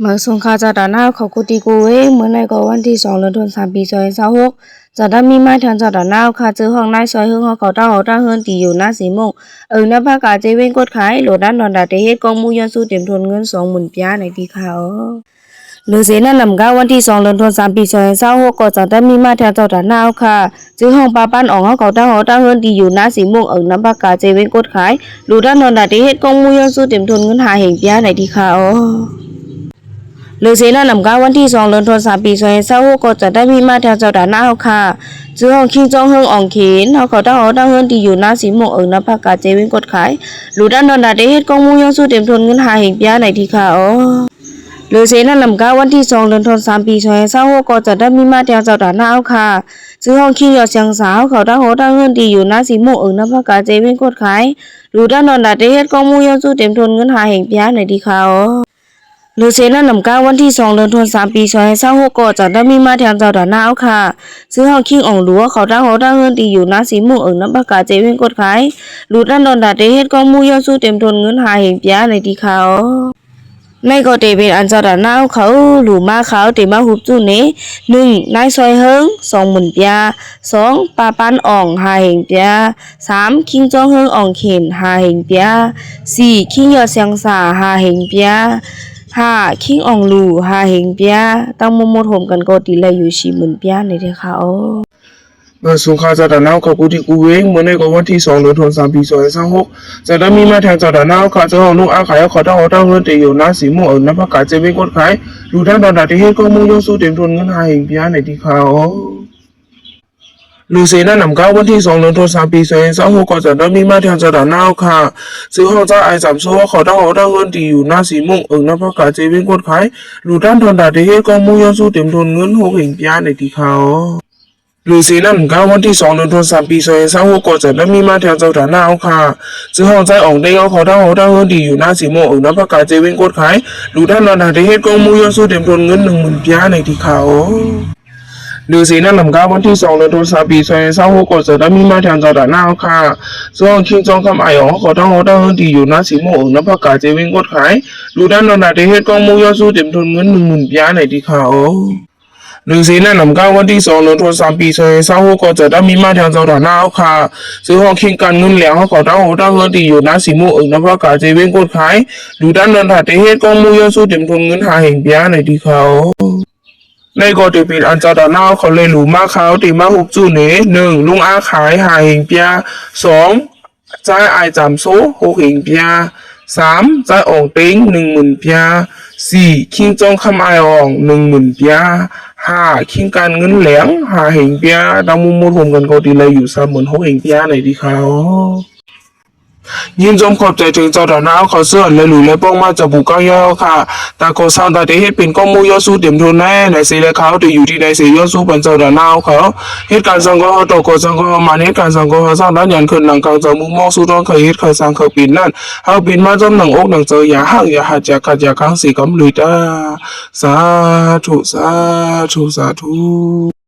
มาส่งข่าวจากด้านหน้าเขากุฏิกูเองเมื่อในก็วันที่2 เดือนธันวาคม ปี 2026จะได้มีไม้ทันจากด้านหน้าค่ะเจอห้องนายซอยเฮืองเขาตั้งเฮือนตีอยู่หน้าสีมงหน้าภาคกาเจเว้งกดขายโหลดด้านนอนดาเตเฮ็ดกองมูยันสู้เต็มทนเงิน20,000ปีในที่เขาหรือเสนาลำกาวันที่2 เดือนธันวาคม ปี 2026ก็จะได้มีไม้ทันจากด้านหน้าค่ะเจอห้องปาปั้นเขาตั้งเฮือนตีอยู่หน้าสีมงหน้าภาคกาเจเว้งกดขายโหลดด้านนอนดาเตเฮ็ดกองมูยันสู้เต็มทนเงิน5,000ปีในที่เขาหรือเสนาลำกาวันที่2 เดือนธันวาคม ปี 2026ก็จะได้มีมาแถวเจ้าด้านหน้าค่ะซื้อห้องคิงจองเฮืองอ่องเขนเขาตั้งเฮือนที่อยู่หน้าสีมงหน้าภาคกาเจเว้งกดขายหลุดด้านนอนดาเฮ็ดกองมูยังสู้เต็มทนเงิน5,000ปีในที่ค่ะหรือเสนาลำกาวันที่2 เดือนธันวาคม ปี 2026ก็จะได้มีมาแถวเจ้าด้านหน้าค่ะซื้อห้องคิงยอดเสียงสาวเขาตั้งเฮือนที่อยู่หน้าสีมงหน้าภาคกาเจเว้งกดขายหลุดด้านนอนดาเฮ็ดกองมูยังสู้เต็มทนเงิน5,000ปีในที่ค่ะหรือเสนาลำกาวันที่2 เดือนธันวาคม ปี 2026ก็จะได้มีมาแถวเจ้าด้านหน้าค่ะซื้อห้องคิงอ่องหลัวเขาตั้งเฮือนที่อยู่หน้าสีม่วงหน้าภาคกาเจเว้งกดขายหลุดด้านนอนดาเฮ็ดกองมูยังสู้เต็มทนเงิน5,000ปีในที่เขาในก็เตเป็นอันเจ้าด้านหน้าเขาหลูมาเขาเตมาหุบจุนี้1นายซอยเฮิง20,000ปี2ปาปันอ่อง5,000ปี3คิงจองเฮิงอ่องเข็น5,000ปี4คิงยอดเสียงสา5,000ปีคิงอองลู5,000ปีตั้งหมดรวมกันก็ตีเลยอยู่40,000ปีในที่เขามาส่งข่าวจากด้านหน้าเขากุฏิกูเองเมื่อในก็วันที่2 เดือนธันวาคม ปี 2026จะได้มีมาแทนจากด้านหน้าค่ะเจ้าของลูกอาขายเขาตั้งเงินตีอยู่หน้าสีม่วงหน้าภาคกาเจเว้งกดขายดูด้านดอนดาที่เฮ็ดก็มูยสู้เต็มทนเงิน5,000ปีในที่เขาลูเซน่านำก้าววันที่2 เดือนธันวาคม ปี 2026ก็จะได้มีมาแทนจากด้านหน้าค่ะซื้อห้องจ้าI3ซัวเขาตั้งเงินตีอยู่หน้าสีม่วงหน้าภาคกาเจเว้งกดขายดูด้านดอนดาที่เฮ็ดก็มูยสู้เต็มทนเงิน6,000ปีในที่เขาหรือเสนาลำกาวันที่2 เดือนธันวาคม ปี 2026ก็จะได้มีมาแทนเจ้าด้านหน้าค่ะซื้อห้องใจอ่องได้เขาตั้งเงินตีอยู่หน้าสีม่วงหน้าภาคกาเจเว้งกดขายดูด้านดอนดาที่เฮ็ดก็มูยสู้เต็มทนเงิน10,000ปีในที่เขาหรือเสนาลำกาวันที่2 เดือนธันวาคม ปี 2026ก็จะได้มีมาแทนเจ้าด้านหน้าค่ะส่วนคิงจองคำเขาตั้งเงินตีอยู่หน้าสีม่วงหน้าภาคกาเจเว้งกดขายดูด้านดอนดาที่เฮ็ดก็มูยสู้เต็มทนเงิน10,000ปีในที่เขาหรือเสนาลำกาวันที่2 เดือนธันวาคม ปี 2026ก็จะได้มีมาแทนเจ้าด้านหน้าค่ะซื้อห้องคิงกันเงินเหลียงเขาตั้งเงินตีอยู่หน้าสีม่วงหน้าภาคกาเจเว้งกดขายดูด้านดอนดาที่เฮ็ดก็มูยสู้เต็มทนเงิน5,000ปีในที่เขาในก็จะเป็นอันเจ้าด้านหน้าเขาเลยหลูมาเขาตีมาหุบจุนี้1ลุงอาขาย5,000ปี2จ่ายI3ซัว6,000ปี3จ่ายอ่องเต็ง10,000ปี4คิงจองคำอ่อง10,000ปี5คิงการเงินเหลียง5,000ปีดังมุมรวมกันก็ตีเลยอยู่36,000ปีในที่เขายินจมขอบใจถึงเจ้าด้านหน้าเขาเสื้อและหลุยและป้องมาจากบุกเก้าย่อค่ะตาโกสร้างตาเตเฮ็ดเป็นก้องมูยอสู้เต็มทนแน่ในเสียและเขาจะอยู่ที่ในเสียยอสู้เป็นเจ้าด้านหน้าเขาเหตุการณ์สังก็ตกสังก็มาเหตุการณ์สังก็สร้างด้านยันขึ้นหลังกลางจากมุมมองสู้ต้องเคยเหตุเคยสร้างเคยปิดนั่นเขาปิดมาจมหนังอกหนังเจออย่าหักอย่าหัดอย่าขัดอย่าค้างสีกำลุยตาสาธุ